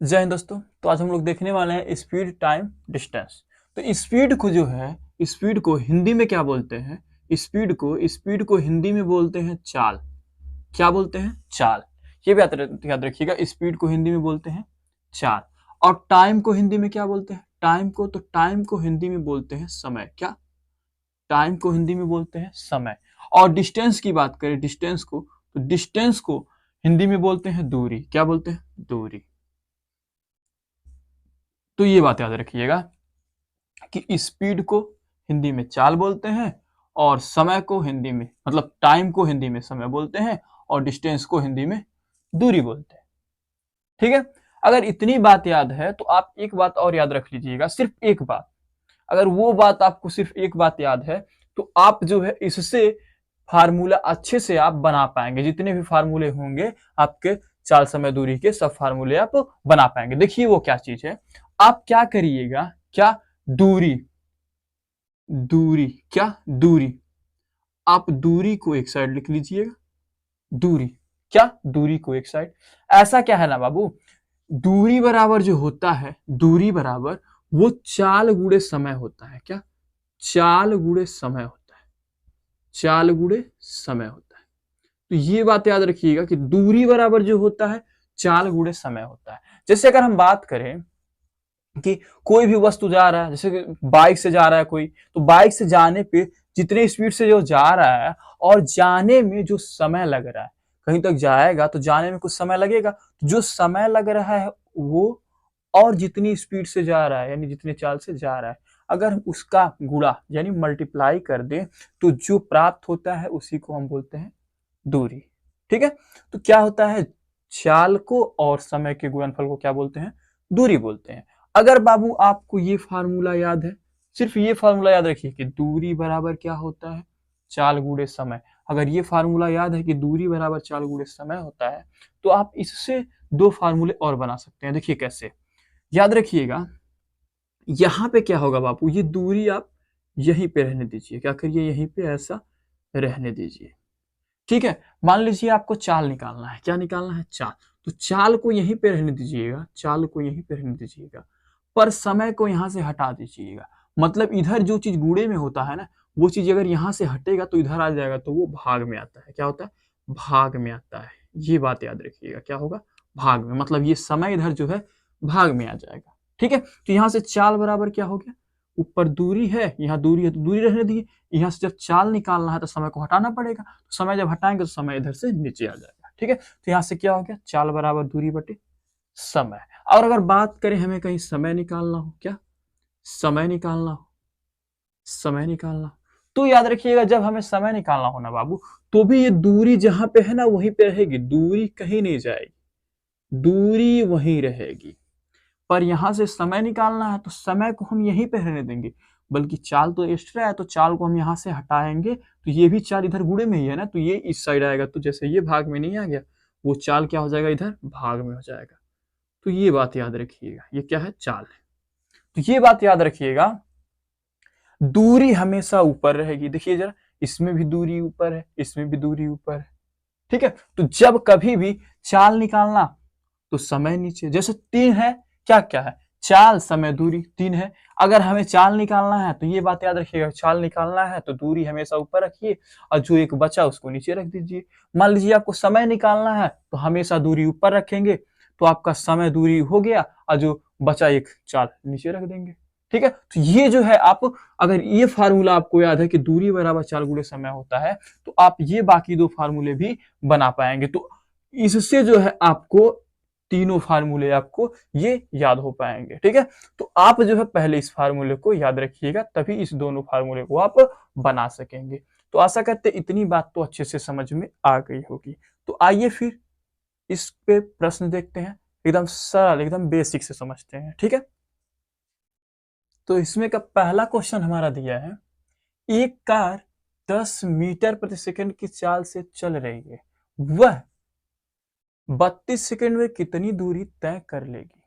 जय हिंद दोस्तों। तो आज हम लोग देखने वाले हैं स्पीड, टाइम, डिस्टेंस। तो स्पीड को जो है, स्पीड को हिंदी में क्या बोलते हैं? स्पीड को हिंदी में बोलते हैं चाल। क्या बोलते हैं? चाल। ये भी याद रखिएगा, स्पीड को हिंदी में बोलते हैं चाल। और टाइम को हिंदी में क्या बोलते हैं? टाइम को हिंदी में बोलते हैं समय। क्या? टाइम को हिंदी में बोलते हैं समय। और डिस्टेंस की बात करें, डिस्टेंस को हिंदी में बोलते हैं दूरी। क्या बोलते हैं? दूरी। तो ये बात याद रखिएगा कि स्पीड को हिंदी में चाल बोलते हैं, और समय को हिंदी में, मतलब टाइम को हिंदी में समय बोलते हैं, और डिस्टेंस को हिंदी में दूरी बोलते हैं। ठीक है। अगर इतनी बात याद है तो आप एक बात और याद रख लीजिएगा, सिर्फ एक बात। अगर वो बात आपको सिर्फ एक बात याद है तो आप जो है इससे फार्मूला अच्छे से आप बना पाएंगे। जितने भी फार्मूले होंगे आपके चाल समय दूरी के, सब फार्मूले आप बना पाएंगे। देखिए वो क्या चीज है। आप क्या करिएगा, क्या? दूरी। दूरी क्या? दूरी। आप दूरी को एक साइड लिख लीजिएगा। दूरी क्या? दूरी को एक साइड। ऐसा क्या है ना बाबू, दूरी बराबर जो होता है, दूरी बराबर वो चाल गुणे समय होता है। क्या? चाल गुणे समय होता है। चाल गुणे समय होता है। तो ये बात याद रखिएगा कि दूरी बराबर जो होता है चाल गुणे समय होता है। जैसे अगर हम बात करें कि कोई भी वस्तु जा रहा है, जैसे कि बाइक से जा रहा है कोई, तो बाइक से जाने पे जितने स्पीड से जो जा रहा है और जाने में जो समय लग रहा है, कहीं तक जाएगा तो जाने में कुछ समय लगेगा, तो जो समय लग रहा है वो, और जितनी स्पीड से जा रहा है यानी जितने चाल से जा रहा है, अगर हम उसका गुणा यानी मल्टीप्लाई कर दें तो जो प्राप्त होता है उसी को हम बोलते हैं दूरी। ठीक है। तो क्या होता है, चाल को और समय के गुणनफल को क्या बोलते हैं? दूरी बोलते हैं। अगर बाबू आपको ये फार्मूला याद है, सिर्फ ये फार्मूला याद रखिए कि दूरी बराबर क्या होता है? चाल गुणे समय। अगर ये फार्मूला याद है कि दूरी बराबर चाल गुणे समय होता है, तो आप इससे दो फार्मूले और बना सकते हैं। देखिए कैसे, याद रखिएगा। यहां पे क्या होगा बापू, ये दूरी आप यहीं पे रहने दीजिए। क्या करिए, यहीं पे ऐसा रहने दीजिए। ठीक है। मान लीजिए आपको चाल निकालना है। क्या निकालना है? चाल। तो चाल को यहीं पे रहने दीजिएगा, चाल को यहीं पे रहने दीजिएगा, पर समय को यहां से हटा दीजिएगा। मतलब इधर जो चीज गुणे में होता है ना, वो चीज अगर यहां से हटेगा तो इधर आ जाएगा, तो वो भाग में आता है। क्या होता है? भाग में आता है। ये बात याद रखिएगा, क्या होगा? भाग में। मतलब ये समय इधर जो है भाग में आ जाएगा। ठीक है। तो यहां से चाल बराबर क्या हो गया, ऊपर दूरी है, यहाँ दूरी है तो दूरी रहने दिए। यहाँ से जब चाल निकालना है तो समय को हटाना पड़ेगा, तो समय जब हटाएंगे तो समय इधर से नीचे आ जाएगा। ठीक है। तो यहाँ से क्या हो गया, चाल बराबर दूरी बटे समय। और अगर बात करें हमें कहीं समय निकालना हो, क्या? समय निकालना हो, समय निकालना हो, तो याद रखिएगा जब हमें समय निकालना हो ना बाबू, तो भी ये दूरी जहां पे है ना वहीं पे रहेगी, दूरी कहीं नहीं जाएगी, दूरी वहीं रहेगी। पर यहां से समय निकालना है तो समय को हम यहीं पे रहने देंगे, बल्कि चाल तो एक्स्ट्रा है तो चाल को हम यहां से हटाएंगे, तो ये भी चाल इधर गुणे में ही है ना, तो ये इस साइड आएगा। तो जैसे ये भाग में नहीं आ गया, वो चाल क्या हो जाएगा, इधर भाग में हो जाएगा। तो ये बात याद रखिएगा, ये क्या है? चाल है। तो ये बात याद रखिएगा, दूरी हमेशा ऊपर रहेगी। देखिए जरा, इसमें भी दूरी ऊपर है, इसमें भी दूरी ऊपर है। ठीक है। तो जब कभी भी चाल निकालना तो समय नीचे, जैसे 3 है, क्या क्या है? चाल, समय, दूरी, 3 है। अगर हमें चाल निकालना है तो ये बात याद रखिएगा, चाल निकालना है तो दूरी हमेशा ऊपर रखिए, और जो एक बचा उसको नीचे रख दीजिए। मान लीजिए आपको समय निकालना है तो हमेशा दूरी ऊपर रखेंगे, तो आपका समय दूरी हो गया, और जो बचा एक चाल नीचे रख देंगे। ठीक है। तो ये जो है, आप अगर ये फार्मूला आपको याद है कि दूरी बराबर चाल गुणे समय होता है, तो आप ये बाकी दो फार्मूले भी बना पाएंगे। तो इससे जो है आपको तीनों फार्मूले आपको ये याद हो पाएंगे। ठीक है। तो आप जो है पहले इस फार्मूले को याद रखिएगा, तभी इस दोनों फार्मूले को आप बना सकेंगे। तो आशा करते इतनी बात तो अच्छे से समझ में आ गई होगी। तो आइए फिर इस पे प्रश्न देखते हैं, एकदम सरल, एकदम बेसिक से समझते हैं। ठीक है। तो इसमें का पहला क्वेश्चन हमारा दिया है, एक कार 10 मीटर प्रति सेकंड की चाल से चल रही है, वह 32 सेकंड में कितनी दूरी तय कर लेगी?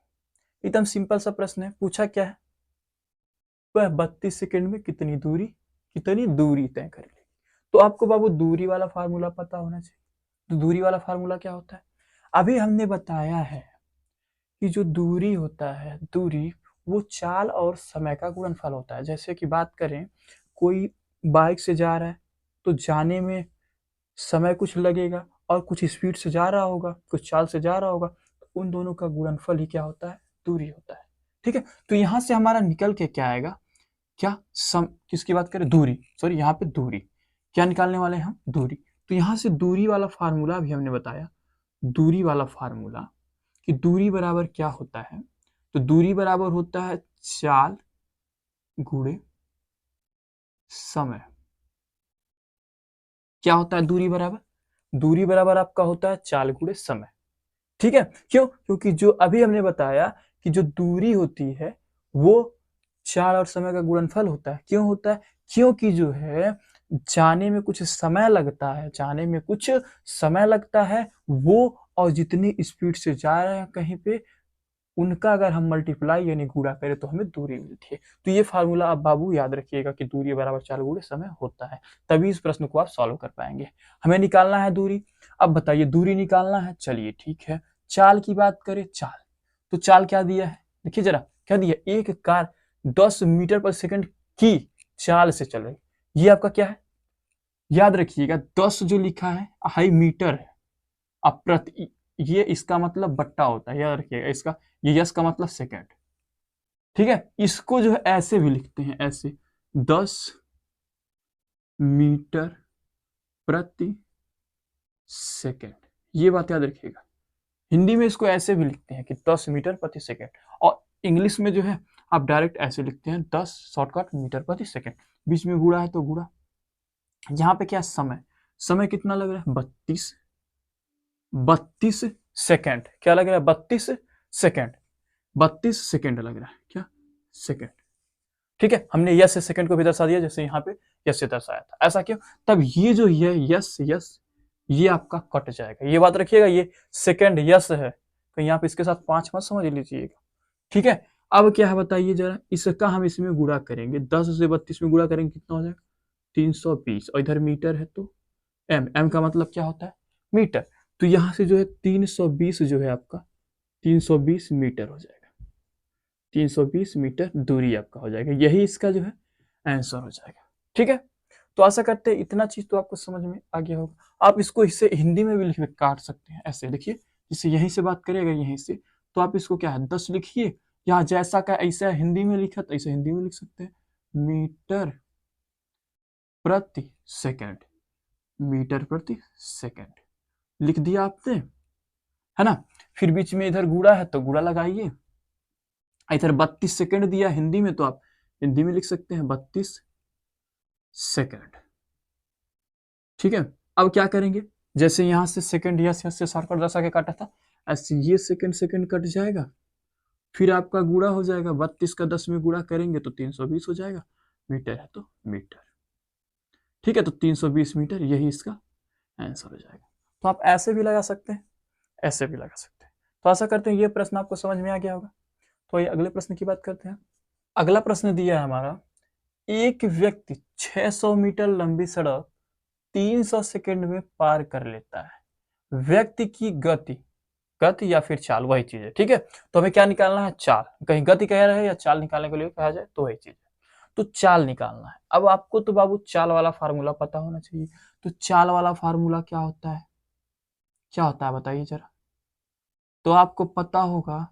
एकदम सिंपल सा प्रश्न है। पूछा क्या है, वह 32 सेकंड में कितनी दूरी तय कर लेगी। तो आपको बाबू दूरी वाला फार्मूला पता होना चाहिए। तो दूरी वाला फार्मूला क्या होता है? अभी हमने बताया है कि जो दूरी होता है, दूरी वो चाल और समय का गुणनफल होता है। जैसे कि बात करें, कोई बाइक से जा रहा है तो जाने में समय कुछ लगेगा और कुछ स्पीड से जा रहा होगा, कुछ चाल से जा रहा होगा, तो उन दोनों का गुणनफल ही क्या होता है? दूरी होता है। ठीक है, तो यहां से हमारा निकल के क्या आएगा? क्या किसकी बात करें? दूरी, सॉरी यहाँ पे दूरी, क्या निकालने वाले हैं हम? दूरी। तो यहां से दूरी वाला फार्मूला भी हमने बताया, दूरी वाला फार्मूला कि दूरी बराबर क्या होता है? तो दूरी बराबर होता है चाल गुणे समय। क्या होता है दूरी बराबर? दूरी बराबर आपका होता है चाल गुणे समय। ठीक है, क्यों? क्योंकि जो अभी हमने बताया कि जो दूरी होती है वो चाल और समय का गुणनफल होता है। क्यों होता है? क्योंकि जो है जाने में कुछ समय लगता है, जाने में कुछ समय लगता है वो, और जितनी स्पीड से जा रहे हैं कहीं पे, उनका अगर हम मल्टीप्लाई यानी गुणा करें तो हमें दूरी मिलती है। तो ये फार्मूला आप बाबू याद रखिएगा कि दूरी बराबर चाल गुणे समय होता है, तभी इस प्रश्न को आप सॉल्व कर पाएंगे। हमें निकालना है दूरी। अब बताइए, दूरी निकालना है, चलिए ठीक है। चाल की बात करें, चाल, तो चाल क्या दिया है? देखिए जरा, क्या दिया? एक कार 10 मीटर पर सेकंड की चाल से चल रही। ये आपका क्या है? याद रखिएगा, 10 जो लिखा है हाई मीटर है, अब प्रति, ये इसका मतलब बट्टा होता है, याद रखिएगा इसका, ये यस का मतलब सेकंड। ठीक है, इसको जो है ऐसे भी लिखते हैं, ऐसे 10 मीटर प्रति सेकंड, ये बात याद रखिएगा। हिंदी में इसको ऐसे भी लिखते हैं कि 10 मीटर प्रति सेकंड, और इंग्लिश में जो है आप डायरेक्ट ऐसे लिखते हैं 10 शॉर्टकट मीटर प्रति सेकंड, बीच में गुणा है तो गुणा। यहाँ पे क्या समय, समय कितना लग रहा है? 32 सेकंड। क्या लग रहा है? 32 सेकंड, 32 सेकंड लग रहा है, क्या? सेकंड। ठीक है, हमने यस से सेकंड को भी दर्शा दिया जैसे यहाँ पे यस से दर्शाया था। ऐसा क्यों? तब ये जो ये यस यस ये आपका कट जाएगा, ये बात रखिएगा, ये सेकंड यस है, तो यहाँ पे इसके साथ 5 मत समझ लीजिएगा। ठीक है, अब क्या है बताइए जरा, इसका हम इसमें गुणा करेंगे, 10 से 32 में गुणा करेंगे, कितना हो जाएगा? 320, और इधर मीटर है तो एम, एम का मतलब क्या होता है? मीटर। तो यहाँ से जो है 320 जो है आपका 320 मीटर हो जाएगा, 320 मीटर दूरी आपका हो जाएगा, यही इसका जो है आंसर हो जाएगा। ठीक है, तो आशा करते हैं इतना चीज तो आपको समझ में आ गया होगा। आप इसको इससे हिंदी में भी लिख काट सकते हैं, ऐसे देखिए, जैसे यहीं से बात करेगा यहीं से, तो आप इसको क्या है 10 लिखिए, या जैसा का ऐसा हिंदी में लिखा तो ऐसे हिंदी में लिख सकते हैं, मीटर प्रति सेकंड, मीटर प्रति सेकंड लिख दिया आपने, है ना? फिर बीच में इधर गुणा है तो गुणा लगाइए, इधर 32 सेकंड दिया हिंदी में तो आप हिंदी में लिख सकते हैं 32 सेकंड। ठीक है, अब क्या करेंगे, जैसे यहां से सेकंड यस यस से शॉर्टकट दर्शा के काटा था, ऐसे ये सेकंड सेकंड कट जाएगा, फिर आपका गुणा हो जाएगा, 32 का 10 में गुणा करेंगे तो 320 हो जाएगा, मीटर है तो मीटर। ठीक है, तो 320 मीटर यही इसका आंसर हो जाएगा। तो आप ऐसे भी लगा सकते हैं, ऐसे भी लगा सकते हैं। तो आशा करते हैं ये प्रश्न आपको समझ में आ गया होगा। तो ये अगले प्रश्न की बात करते हैं। अगला प्रश्न दिया है हमारा, एक व्यक्ति 600 मीटर लंबी सड़क 300 सेकंड में पार कर लेता है। व्यक्ति की गति, गति या फिर चाल वही चीज है। ठीक है, तो हमें क्या निकालना है? चाल। कहीं गति कह रहे हैं या चाल निकालने के लिए कहा जाए तो वही चीज है, तो चाल निकालना है। अब आपको तो बाबू चाल वाला फार्मूला पता होना चाहिए। तो चाल वाला फार्मूला क्या होता है? क्या होता है बताइए जरा। तो आपको पता होगा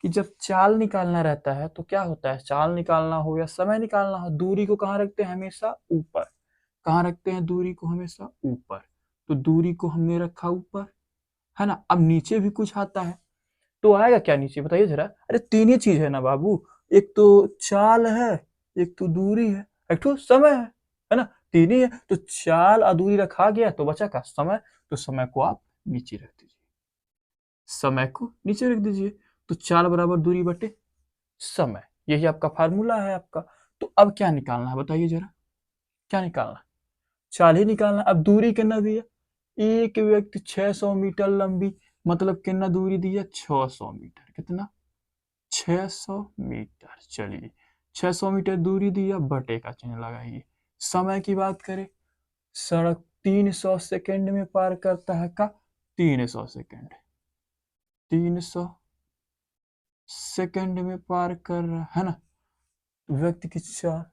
कि जब चाल निकालना रहता है तो क्या होता है, चाल निकालना हो या समय निकालना हो, दूरी को कहाँ रखते हैं? हमेशा ऊपर। कहाँ रखते हैं दूरी को? हमेशा ऊपर। तो दूरी को हमने रखा ऊपर, है ना? अब नीचे भी कुछ आता है, तो आएगा क्या नीचे बताइए जरा। अरे तीन ही चीज है ना बाबू, एक तो चाल है, एक तो दूरी है, एक तो समय है ना? तीन ही है, तो चाल और दूरी रखा गया तो बचा का समय, तो समय को आप नीचे रख दीजिए, समय को नीचे रख दीजिए। तो चाल बराबर दूरी बटे समय, यही आपका फार्मूला है आपका। तो अब क्या निकालना है बताइए जरा, क्या निकालना है? चाल ही निकालना। अब दूरी कितना दिया? एक व्यक्ति 600 मीटर लंबी, मतलब कितना दूरी दिया? 600 मीटर। कितना? 600 मीटर। चलिए 600 मीटर दूरी दिया, बटे का चिन्ह लगाइए। समय की बात करें, सड़क 300 सेकंड में पार करता है का? 300 सेकंड, 300 सेकंड में पार कर रहा है ना व्यक्ति की चाल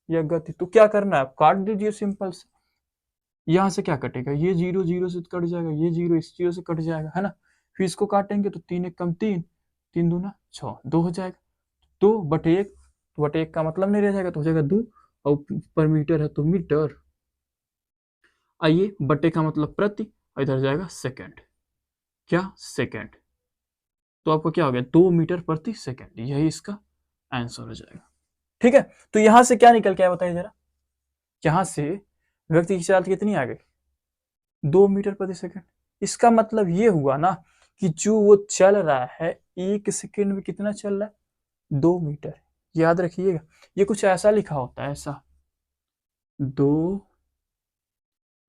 या गति, तो क्या करना है, आप काट दीजिए सिंपल से। यहाँ से क्या कटेगा, ये 0 0 से कट जाएगा, ये 0 इस 0 से कट जाएगा, है ना। फिर इसको काटेंगे तो 3 1 कम 3, 3 दूना 6, 2 हो जाएगा। 2/1, तो 1 का मतलब नहीं रह जाएगा, तो हो जाएगा 2, और पर मीटर है तो मीटर। आइए, बटे का मतलब प्रति, और इधर जाएगा सेकंड, क्या सेकंड, तो आपको क्या हो गया 2 मीटर प्रति सेकंड, यही इसका आंसर हो जाएगा। ठीक है, तो यहां से क्या निकल के आया बताइए जरा, यहां से व्यक्ति की चाल कितनी आ गई 2 मीटर प्रति सेकंड। इसका मतलब ये हुआ ना कि जो वो चल रहा है 1 सेकंड में कितना चल रहा है 2 मीटर। याद रखिएगा, ये कुछ ऐसा लिखा होता है, ऐसा 2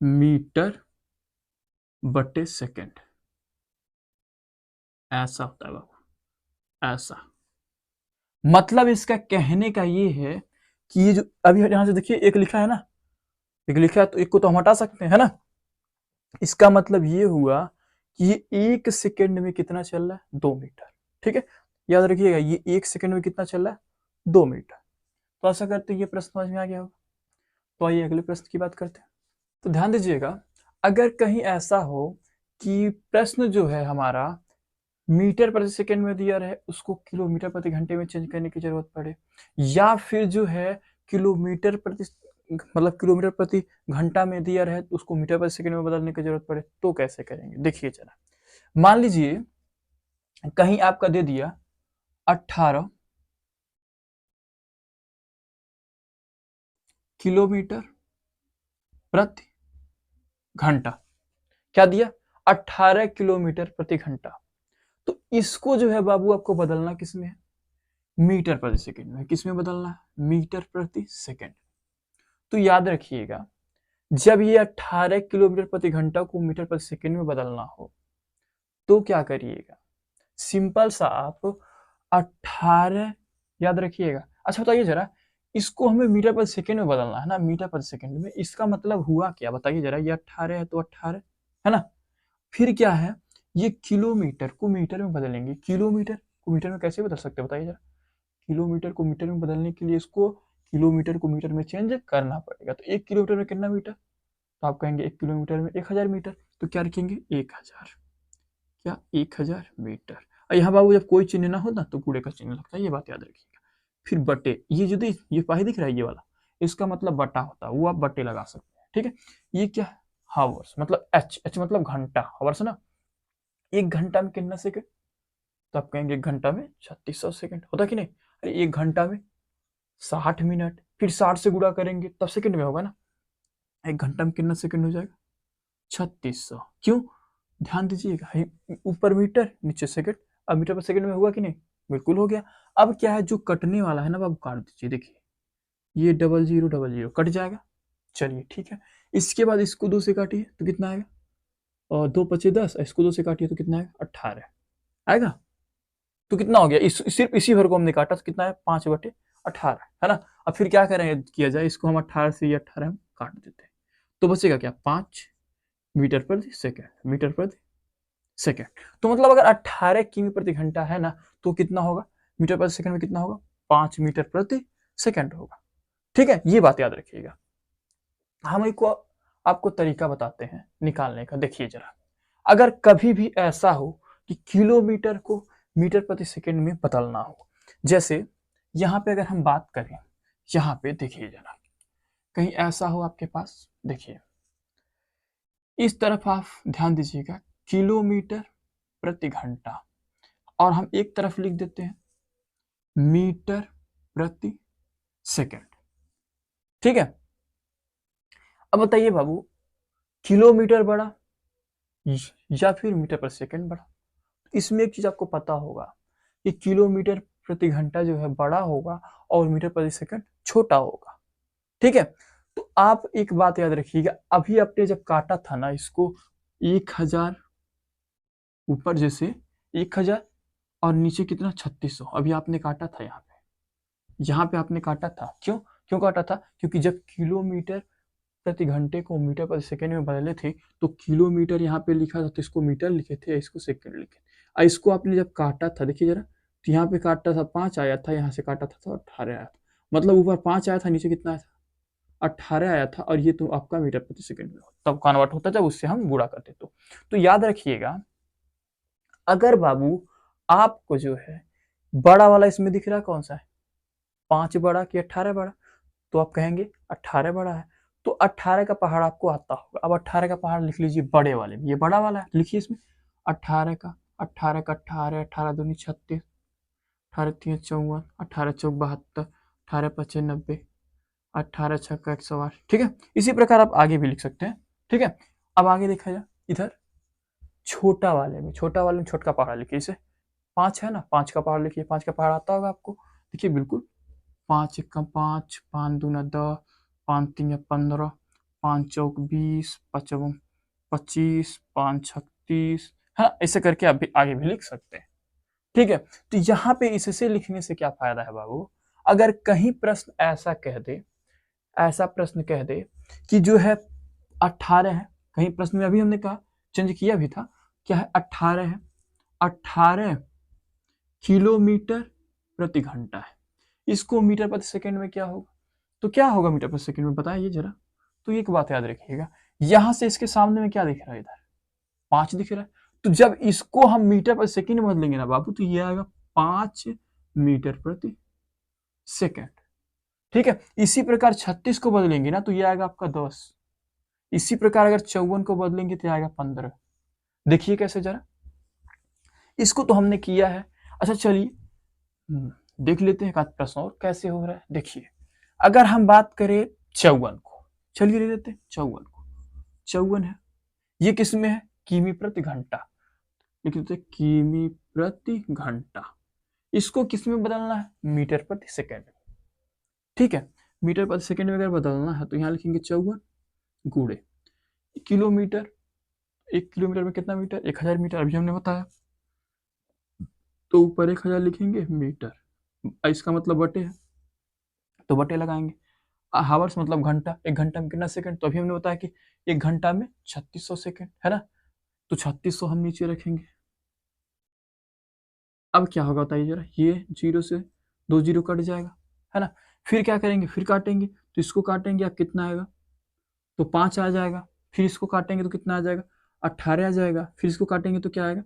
मीटर बटे सेकंड, ऐसा होता है बाबू, ऐसा। मतलब इसका कहने का ये है कि ये जो अभी यहां से देखिए एक लिखा है ना, एक लिखा है तो एक को तो हम हटा सकते हैं, है ना। इसका मतलब ये हुआ कि ये 1 सेकंड में कितना चल रहा है 2 मीटर। ठीक है, याद रखिएगा, ये 1 सेकंड में कितना चल रहा है 2 मीटर। तो ऐसा करते ये प्रश्न समझ में आ गया होगा। तो आइए अगले प्रश्न की बात करते हैं। तो ध्यान दीजिएगा, अगर कहीं ऐसा हो कि प्रश्न जो है हमारा मीटर प्रति सेकंड में दिया रहे, उसको किलोमीटर प्रति घंटे में चेंज करने की जरूरत पड़े, या फिर जो है किलोमीटर प्रति मतलब किलोमीटर प्रति घंटा में दिया रहे, उसको मीटर प्रति सेकंड में बदलने की जरूरत पड़े, तो कैसे करेंगे देखिए जरा। मान लीजिए कहीं आपका दे दिया 18 किलोमीटर प्रति घंटा, क्या दिया 18 किलोमीटर प्रति घंटा। तो इसको जो है बाबू आपको बदलना किसमें है, मीटर प्रति सेकंड में। किसमें बदलना है, मीटर प्रति सेकंड। तो याद रखिएगा, जब ये 18 किलोमीटर प्रति घंटा को मीटर प्रति सेकंड में बदलना हो तो क्या करिएगा, सिंपल सा आप 18, याद रखिएगा। अच्छा बताइए जरा, इसको हमें मीटर प्रति सेकंड में बदलना है ना, मीटर प्रति सेकंड में। इसका मतलब हुआ क्या बताइए जरा, ये 18 है तो 18 है ना, फिर क्या है, ये किलोमीटर को मीटर में बदलेंगे। किलोमीटर को मीटर में कैसे बदल सकते हैं बताइए जरा, किलोमीटर को मीटर में बदलने के लिए इसको किलोमीटर को मीटर में चेंज करना पड़ेगा। तो 1 किलोमीटर में कितना मीटर, तो आप कहेंगे 1 किलोमीटर में 1000 मीटर, तो क्या रखेंगे 1000, क्या 1000 मीटर। और यहाँ बाबू जब कोई चिन्ह ना हो ना तो कूड़े का चिन्ह लगता है, ये बात याद रखिएगा। फिर बटे, ये जो ये पाही दिख रहा है ये वाला, इसका मतलब बटा होता है, वो आप बटे लगा सकते हैं। ठीक है, ये क्या है हावर्स, मतलब एच, एच मतलब घंटा, हावर्स ना। 1 घंटा में कितना सेकंड, तो आप कहेंगे 1 घंटा में 3600 सेकंड होता कि नहीं। अरे 1 घंटा में 60 मिनट, फिर 60 से गुणा करेंगे तब सेकंड में होगा ना। 1 घंटा में कितना सेकंड हो जाएगा 3600। क्यों, ध्यान दीजिएगा, ऊपर मीटर नीचे सेकंड, अब मीटर पर सेकंड में हुआ कि नहीं, बिल्कुल हो गया। अब क्या है, जो कटने वाला है ना अब काट दीजिए, देखिए ये 0000 कट जाएगा। चलिए ठीक है, इसके बाद इसको 2 से काटिए तो कितना आएगा, और 2 × 5 = 10, इसको 2 से काटिए तो कितना आएगा 18 आएगा। तो कितना हो गया, सिर्फ इसी भर को हमने काटा तो कितना है 5/18, है ना। अब फिर क्या करें, किया जाए इसको, हम 18 से ये 18 हम काट देते हैं, तो बचेगा क्या 5 मीटर प्रति सेकंड, मीटर प्रति सेकंड। तो मतलब अगर 18 किमी प्रति घंटा है ना, तो कितना होगा मीटर प्रति सेकंड में, कितना होगा 5 मीटर प्रति सेकंड होगा। ठीक है, ये बात याद रखिएगा। हम एक आपको तरीका बताते हैं निकालने का, देखिए जरा। अगर कभी भी ऐसा हो कि किलोमीटर को मीटर प्रति सेकंड में बदलना हो, जैसे यहाँ पे अगर हम बात करें, यहाँ पे देखिए जरा, कहीं ऐसा हो आपके पास, देखिए इस तरफ आप ध्यान दीजिएगा, किलोमीटर प्रति घंटा, और हम एक तरफ लिख देते हैं मीटर प्रति सेकंड। ठीक है, अब बताइए बाबू, किलोमीटर बड़ा या फिर मीटर प्रति सेकंड बड़ा। इसमें एक चीज आपको पता होगा कि किलोमीटर प्रति घंटा जो है बड़ा होगा और मीटर प्रति सेकंड छोटा होगा। ठीक है, तो आप एक बात याद रखिएगा, अभी आपने जब काटा था ना इसको 1000, ऊपर जैसे 1000 और नीचे कितना 3600, अभी आपने काटा था यहाँ पे आपने काटा था। क्यों क्यों काटा था, क्योंकि जब किलोमीटर प्रति घंटे को मीटर प्रति सेकंड में बदले थे तो किलोमीटर यहाँ पे लिखा था, तो इसको मीटर लिखे थे, इसको सेकंड लिखे। और इसको आपने जब काटा था, देखिए जरा, तो यहाँ पे काटा था 5 आया था, यहाँ से काटा था तो 18 आया था। मतलब ऊपर 5 आया था, नीचे कितना आया था 18 आया था, और ये तो आपका मीटर प्रति सेकंड में तब कन्वर्ट होता जब उससे हम गुणा करते। तो याद रखिएगा, अगर बाबू आपको जो है बड़ा वाला इसमें दिख रहा है, कौन सा है, 5 बड़ा कि 18 बड़ा, तो आप कहेंगे 18 बड़ा है, तो 18 का पहाड़ आपको आता होगा। अब 18 का पहाड़ लिख लीजिए बड़े वाले में, ये बड़ा वाला है, लिखिए इसमें 18 का 18 18 दूनी 36, 18 3 54, 18 चौक 72, 18 5 90, 18 छक्का 108। ठीक है, इसी प्रकार आप आगे भी लिख सकते हैं। ठीक है, अब आगे देखा जाए इधर छोटा वाले में छोटा पहाड़ लिखिए, इसे 5 है ना, 5 का पहाड़ लिखिए, 5 का पहाड़ आता होगा आपको, देखिए बिल्कुल 5 1 5, 5 2 10, 5 3 15, 5 चौक 20, 5 25, 5 36, हाँ ऐसे करके आप भी आगे भी लिख सकते हैं। ठीक है, तो यहाँ पे इससे लिखने से क्या फायदा है बाबू, अगर कहीं प्रश्न ऐसा प्रश्न कह दे कि जो है 18 है, कहीं प्रश्न में अभी हमने कहा चेंज किया भी था, क्या है 18 है, 18 किलोमीटर प्रति घंटा है, इसको मीटर प्रति सेकंड में क्या होगा, तो क्या होगा मीटर प्रति सेकंड में बताइए जरा। तो एक बात याद रखिएगा, यहां से इसके सामने में क्या दिख रहा है, इधर 5 दिख रहा है, तो जब इसको हम मीटर प्रति सेकंड में बदलेंगे ना बाबू, तो ये आएगा 5 मीटर प्रति सेकंड। ठीक है, इसी प्रकार 36 को बदलेंगे ना तो ये आएगा आपका 10, इसी प्रकार अगर 54 को बदलेंगे तो आएगा 15। देखिए कैसे जरा, इसको तो हमने किया है। अच्छा चलिए देख लेते हैं एक प्रश्न और कैसे हो रहा है। देखिए अगर हम बात करें 54 को, चलिए ले लेते हैं 54 को, 54 है, ये किस में है, किमी प्रति घंटा, लिख लेते हैं किमी प्रति घंटा, इसको किस में बदलना है, मीटर प्रति सेकंड। ठीक है, मीटर प्रति सेकंड में अगर बदलना है तो यहाँ लिखेंगे 54 गुणे किलोमीटर, 1 किलोमीटर में कितना मीटर, 1000 मीटर अभी हमने बताया, तो ऊपर 1000 लिखेंगे मीटर, इसका मतलब बटे है तो बटे लगाएंगे, हावर्स मतलब घंटा, 1 घंटा में कितना सेकंड, तो अभी हमने बताया कि 1 घंटा में 3600 सेकंड है ना, तो 3600 हम नीचे रखेंगे। अब क्या होगा बताइए जरा, ये 0 से 2 0 कट जाएगा है ना, फिर क्या करेंगे, फिर काटेंगे, तो इसको काटेंगे आप कितना आएगा, तो 5 आ जाएगा, फिर इसको काटेंगे तो कितना आ जाएगा, 18 आ जाएगा, फिर इसको काटेंगे तो क्या आएगा,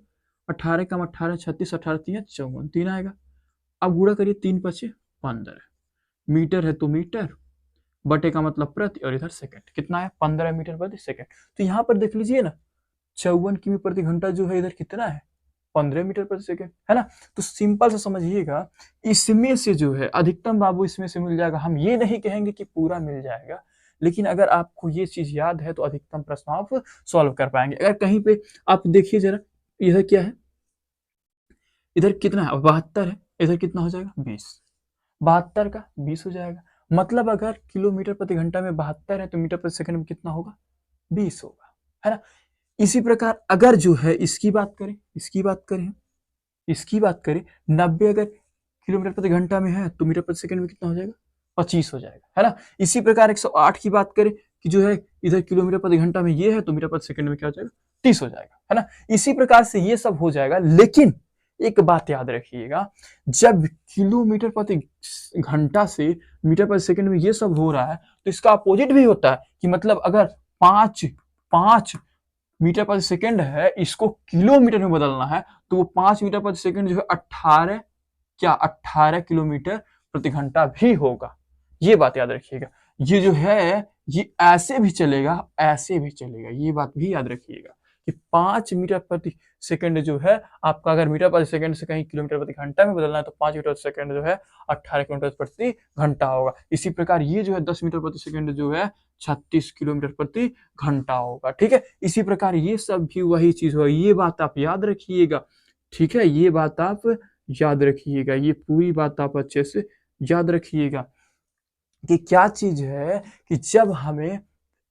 18 कम 18 36, 18 3 54, 3 आएगा। अब गुणा करिए, 3 5 15, मीटर है तो मीटर, बटे का मतलब प्रति, और इधर सेकंड, कितना है 15 मीटर प्रति सेकंड। तो यहाँ पर देख लीजिए ना 54 किमी प्रति घंटा जो है इधर कितना है, 15 मीटर प्रति सेकंड है ना। तो सिंपल से समझिएगा, इसमें से जो है अधिकतम बाबू इसमें से मिल जाएगा, हम ये नहीं कहेंगे कि पूरा मिल जाएगा, लेकिन अगर आपको ये चीज याद है तो अधिकतम प्रश्न आप सॉल्व कर पाएंगे। अगर कहीं पे आप देखिए जरा, इधर क्या है, इधर कितना है 72 है, इधर कितना हो जाएगा 20, 72 का 20 हो जाएगा, मतलब अगर किलोमीटर प्रति घंटा में 72 है तो मीटर प्रति सेकंड में कितना होगा, 20 होगा, है ना। इसी प्रकार अगर जो है इसकी बात करें 90 अगर किलोमीटर प्रति घंटा में है तो मीटर प्रति सेकंड में कितना हो जाएगा, 25 हो जाएगा, है ना। इसी प्रकार 108 की बात करें कि जो है इधर किलोमीटर प्रति घंटा में ये है तो मीटर प्रति सेकंड में क्या हो जाएगा, 30 हो जाएगा, है ना। इसी प्रकार से ये सब हो जाएगा, लेकिन एक बात याद रखिएगा, जब किलोमीटर प्रति घंटा से मीटर प्रति सेकंड में ये सब हो रहा है तो इसका अपोजिट भी होता है, कि मतलब अगर 5 मीटर प्रति सेकंड है, इसको किलोमीटर में बदलना है तो वो 5 मीटर प्रति सेकंड जो है 18 किलोमीटर प्रति घंटा भी होगा। ये बात याद रखिएगा, ये जो है ये ऐसे भी चलेगा, ये बात भी याद रखिएगा कि 5 मीटर प्रति सेकंड जो है आपका, अगर मीटर प्रति सेकंड से कहीं किलोमीटर प्रति घंटा में बदलना है तो 5 मीटर प्रति सेकंड जो है 18 किलोमीटर प्रति घंटा होगा। इसी प्रकार ये जो है 10 मीटर प्रति सेकंड जो है 36 किलोमीटर प्रति घंटा होगा। ठीक है, इसी प्रकार ये सब भी वही चीज होगा, ये बात आप याद रखिएगा। ठीक है, ये बात आप याद रखिएगा, ये पूरी बात आप अच्छे से याद रखिएगा कि क्या चीज है कि जब हमें,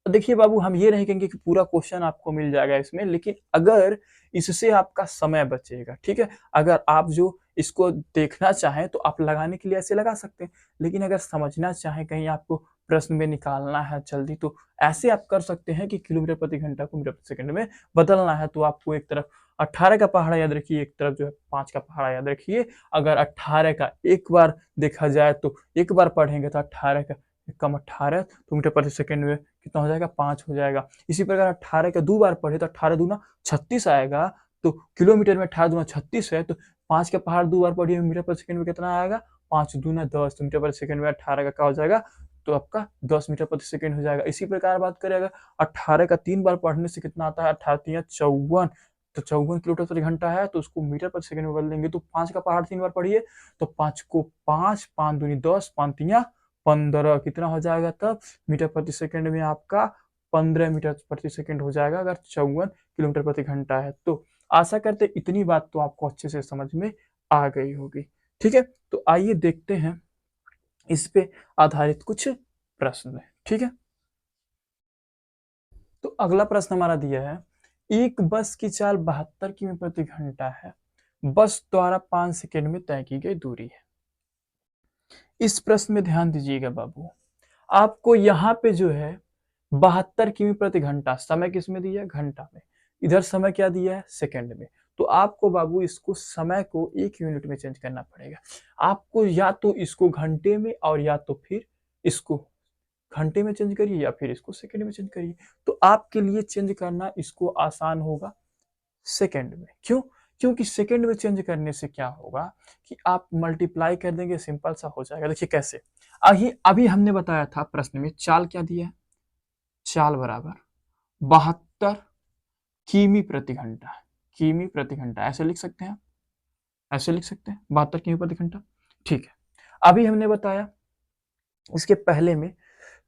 देखिए बाबू हम ये नहीं कहेंगे कि पूरा क्वेश्चन आपको मिल जाएगा इसमें, लेकिन अगर इससे आपका समय बचेगा, ठीक है, अगर आप जो इसको देखना चाहें तो आप लगाने के लिए ऐसे लगा सकते हैं, लेकिन अगर समझना चाहें, कहीं आपको प्रश्न में निकालना है जल्दी, तो ऐसे आप कर सकते हैं कि किलोमीटर प्रति घंटा को मीटर प्रति सेकंड में बदलना है तो आपको एक तरफ 18 का पहाड़ा याद रखिए, एक तरफ जो है 5 का पहाड़ा याद रखिए। अगर 18 का एक बार देखा जाए तो एक बार पढ़ेंगे तो 18 का कम 18 तो मीटर प्रति सेकंड में कितना हो जाएगा, 5 हो जाएगा। इसी प्रकार 18 का 2 बार पढ़े तो 18 दूना 36 आएगा, तो किलोमीटर में 18 दूना 36 है, तो 5 का पहाड़ 2 बार पढ़िए मीटर प्रति सेकंड में कितना आएगा, 5 दूना 10, तो मीटर प्रति सेकंड में 18 का क्या हो जाएगा, तो आपका 10 मीटर प्रति सेकंड हो जाएगा। इसी प्रकार बात करें अगर 18 का 3 बार पढ़ने से कितना आता है, 18 3 54, तो 54 किलोमीटर प्रति घंटा है, तो उसको मीटर प्रति सेकंड में बदल देंगे। तो 5 का पहाड़ 3 बार पढ़िए तो 5 को 5, 5 दूनी 10, 5 3 15, कितना हो जाएगा तब मीटर प्रति सेकंड में आपका 15 मीटर प्रति सेकंड हो जाएगा अगर 54 किलोमीटर प्रति घंटा है। तो आशा करते इतनी बात तो आपको अच्छे से समझ में आ गई होगी। ठीक है, तो आइए देखते हैं इस पे आधारित कुछ प्रश्न है। ठीक है, तो अगला प्रश्न हमारा दिया है, एक बस की चाल 72 किमी प्रति घंटा है, बस द्वारा 5 सेकंड में तय की गई दूरी है। इस प्रश्न में ध्यान दीजिएगा बाबू, आपको यहाँ पे जो है 72 किमी प्रति घंटा, समय किसमें दिया है, घंटा में, इधर समय क्या दिया है, सेकंड में। तो आपको बाबू इसको समय को 1 यूनिट में चेंज करना पड़ेगा। आपको या तो इसको घंटे में और या तो फिर इसको घंटे में चेंज करिए या फिर इसको सेकंड में चेंज करिए। तो आपके लिए चेंज करना इसको आसान होगा सेकंड में। क्यों? क्योंकि सेकंड में चेंज करने से क्या होगा कि आप मल्टीप्लाई कर देंगे, सिंपल सा हो जाएगा। देखिए कैसे, अभी हमने बताया था प्रश्न में चाल क्या दिया है, चाल बराबर 72 किमी प्रति घंटा, किमी प्रति घंटा ऐसे लिख सकते हैं, ऐसे लिख सकते हैं 72 किमी प्रति घंटा। ठीक है, अभी हमने बताया इसके पहले में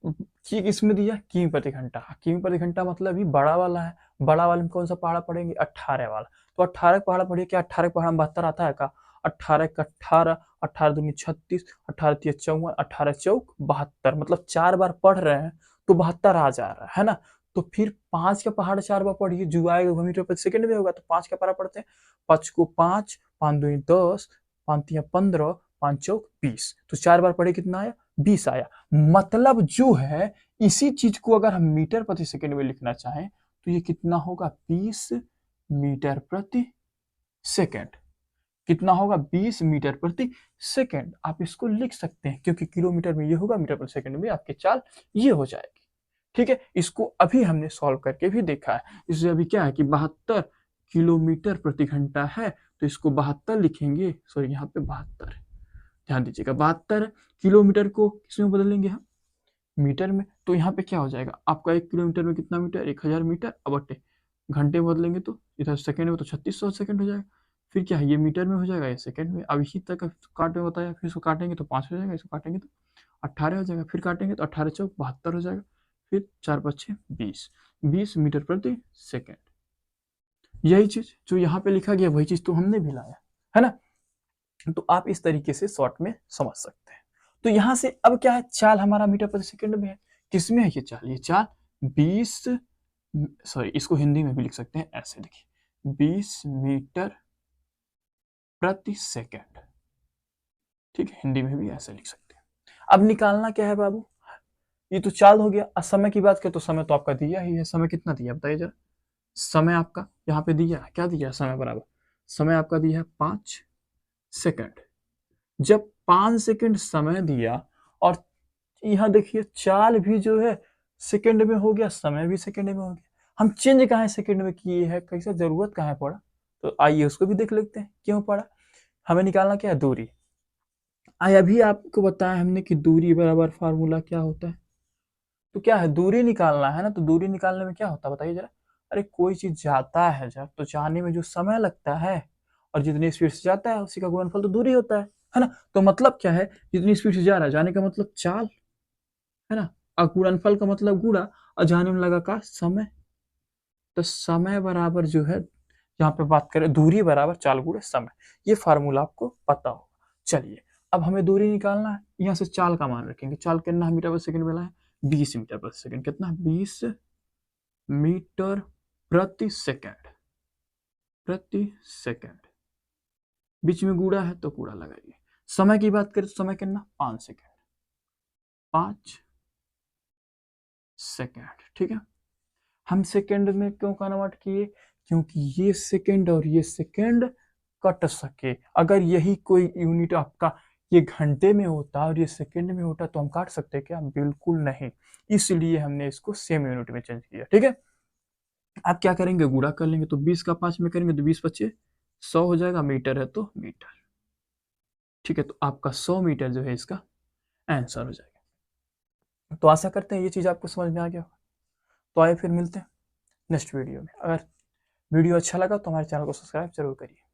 कि इसमें दिया किमी प्रति घंटा, किमी प्रति घंटा मतलब ये बड़ा वाला है, बड़ा वाले में कौन सा पहाड़ा पढ़ेंगे, 18 वाला। तो 18 पहाड़ा पढ़िए, क्या 18 पहाड़ा में 72 आता है का, 18 का 18, 18 दूनी 36, 18 तिया 54, 18 चौक 72, मतलब 4 बार पढ़ रहे हैं तो 72 आ जा रहा है ना। तो फिर 5 का पहाड़ 4 बार पढ़िए, जो आएगा वो मीटर प्रति सेकंड में होगा। तो 5 का पहाड़ा पढ़ते हैं, 5 को 5, 5 दूनी 10, 5 तिया 15, 5 चौक 20, तो 4 बार पढ़े कितना आया, 20 आया। मतलब जो है इसी चीज को अगर हम मीटर प्रति सेकंड में लिखना चाहें तो ये कितना होगा, 20 मीटर प्रति सेकंड। कितना होगा, 20 मीटर प्रति सेकंड। आप इसको लिख सकते हैं क्योंकि किलोमीटर में ये होगा, मीटर प्रति सेकंड में आपकी चाल ये हो जाएगी। ठीक है, इसको अभी हमने सॉल्व करके भी देखा है। इससे अभी क्या है कि 72 किलोमीटर प्रति घंटा है, तो इसको 72 लिखेंगे, सॉरी यहाँ पे 72, ध्यान दीजिएगा 72 किलोमीटर को किसमें बदलेंगे हम, मीटर में। तो यहाँ पे क्या हो जाएगा आपका, 1 किलोमीटर में कितना मीटर, 1000 मीटर, अब बटे घंटे में बदलेंगे तो इधर सेकंड में तो 3600 सेकंड हो जाएगा। फिर क्या है, ये मीटर में हो जाएगा, ये सेकंड में। अब इसी तक काट में बताया, फिर इसको काटेंगे तो 5 हो जाएगा, इसको काटेंगे तो 18 हो जाएगा, फिर काटेंगे तो 18 चौक 72 हो जाएगा, फिर 4 5 20, 20 मीटर प्रति सेकंड। यही चीज जो यहाँ पे लिखा गया वही चीज तो हमने भी लाया है ना। तो आप इस तरीके से शॉर्ट में समझ सकते हैं। तो यहां से अब क्या है, चाल हमारा मीटर प्रति सेकंड में है, किसमें है ये चाल, ये चाल 20, सॉरी इसको हिंदी में भी लिख सकते हैं ऐसे, देखिए 20 मीटर प्रति सेकंड। ठीक है, हिंदी में भी ऐसे लिख सकते हैं। अब निकालना क्या है बाबू, ये तो चाल हो गया। अब समय की बात करें तो समय तो आपका दिया ही है, समय कितना दिया बताइए जरा, समय आपका यहाँ पे दिया है, क्या दिया है, समय बराबर, समय आपका दिया है 5 सेकंड। जब 5 सेकंड समय दिया और यहाँ देखिए चाल भी जो है सेकंड में हो गया, समय भी सेकंड में हो गया, हम चेंज कहाँ सेकंड में किए हैं, कैसा जरूरत कहाँ पड़ा, तो आइए उसको भी देख लेते हैं क्यों पड़ा। हमें निकालना क्या है, दूरी। अभी आपको बताया हमने कि दूरी बराबर फार्मूला क्या होता है, तो क्या है, दूरी निकालना है ना। तो दूरी निकालने में क्या होता है बताइए जरा, अरे कोई चीज जाता है जब तो जाने में जो समय लगता है और जितनी स्पीड से जाता है उसी का गुणनफल तो दूरी होता है ना। तो मतलब क्या है, जितनी स्पीड से जा रहा है, जाने का मतलब चाल है ना, और गुणनफल का मतलब गुणा, और जाने में लगा का समय। तो समय बराबर जो है, यहाँ पे बात करें दूरी बराबर चाल गुणे समय, ये फार्मूला आपको पता होगा। चलिए अब हमें दूरी निकालना है, यहाँ से चाल का मान रखेंगे, चाल कितना मीटर प्रति सेकंड मिला है, 20 मीटर प्रति सेकंड, कितना 20 मीटर प्रति सेकंड, प्रति सेकंड। बीच में कूड़ा है तो कूड़ा लगाइए। समय की बात करें तो समय कितना, 5 सेकेंड, 5 सेकेंड, ठीक है। हम सेकेंड में क्यों कन्वर्ट किए, क्योंकि ये सेकेंड और ये सेकेंड कट सके। अगर यही कोई यूनिट आपका ये घंटे में होता और ये सेकेंड में होता तो हम काट सकते क्या, बिल्कुल नहीं। इसलिए हमने इसको सेम यूनिट में चेंज किया, ठीक है। आप क्या करेंगे, गुणा कर लेंगे, तो 20 का 5 में करेंगे तो 20 25 100 हो जाएगा, मीटर है तो मीटर, ठीक है। तो आपका 100 मीटर जो है इसका आंसर हो जाएगा। तो आशा करते हैं ये चीज़ आपको समझ में आ गया। तो आइए फिर मिलते हैं नेक्स्ट वीडियो में। अगर वीडियो अच्छा लगा तो हमारे चैनल को सब्सक्राइब जरूर करिए।